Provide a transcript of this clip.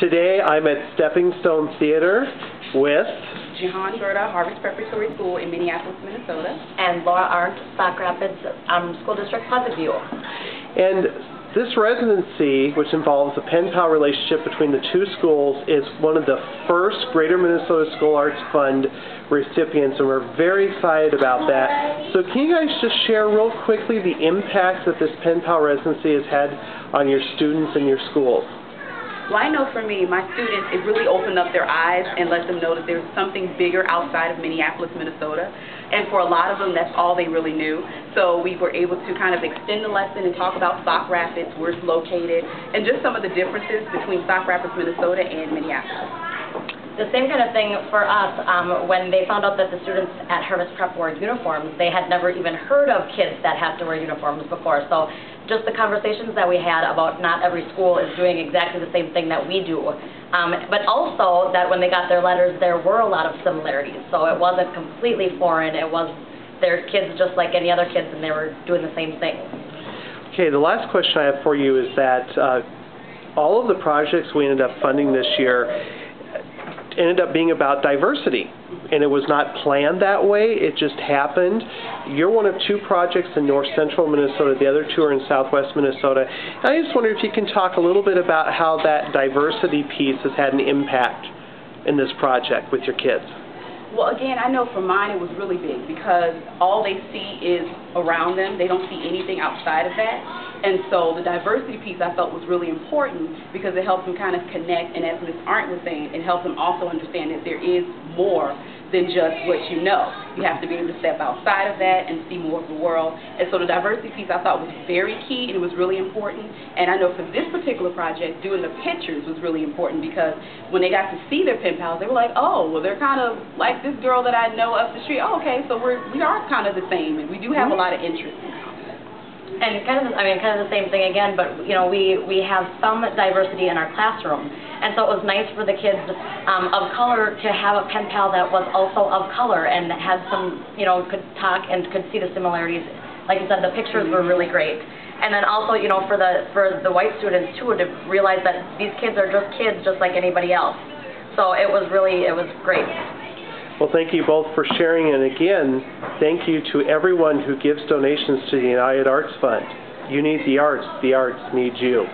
Today I'm at SteppingStone Theater with Jahan Gerda, Harvest Preparatory School in Minneapolis, Minnesota. And Laura Arndt, Sauk Rapids School District Pleasantview. And this residency, which involves a pen-pal relationship between the two schools, is one of the first Greater Minnesota School Arts Fund recipients, and we're very excited about that. So can you guys just share real quickly the impact that this pen-pal residency has had on your students and your schools? Well, I know for me, my students, it really opened up their eyes and let them know that there's something bigger outside of Minneapolis, Minnesota. And for a lot of them, that's all they really knew. So we were able to kind of extend the lesson and talk about Sauk Rapids, where it's located, and just some of the differences between Sauk Rapids, Minnesota and Minneapolis. The same kind of thing for us, when they found out that the students at Harvest Prep wore uniforms, they had never even heard of kids that have to wear uniforms before. So just the conversations that we had about not every school is doing exactly the same thing that we do. But also that when they got their letters, there were a lot of similarities. So it wasn't completely foreign. It was their kids just like any other kids, and they were doing the same thing. Okay, the last question I have for you is that all of the projects we ended up funding this year ended up being about diversity, and it was not planned that way. It just happened. You're one of two projects in north central Minnesota. The other two are in southwest Minnesota. And I just wonder if you can talk a little bit about how that diversity piece has had an impact in this project with your kids. Well, again, I know for mine it was really big because all they see is around them. They don't see anything outside of that. And so the diversity piece I felt was really important because it helps them kind of connect, and as Ms. Arndt was saying, it helps them also understand that there is more than just what you know. You have to be able to step outside of that and see more of the world. And so the diversity piece I thought was very key, and it was really important. And I know for this particular project, doing the pictures was really important because when they got to see their pen pals, they were like, oh, well, they're kind of like this girl that I know up the street. Oh, okay, so we are kind of the same, and we do have a lot of interest in common. And kind of the same thing again, but you know, we have some diversity in our classroom, and so it was nice for the kids of color to have a pen pal that was also of color and had some, you know, could talk and could see the similarities. Like you said, the pictures were really great, and then also, you know, for the white students too, to realize that these kids are just kids, just like anybody else. So it was great. Well, thank you both for sharing, and again, thank you to everyone who gives donations to the United Arts Fund. You need the arts need you.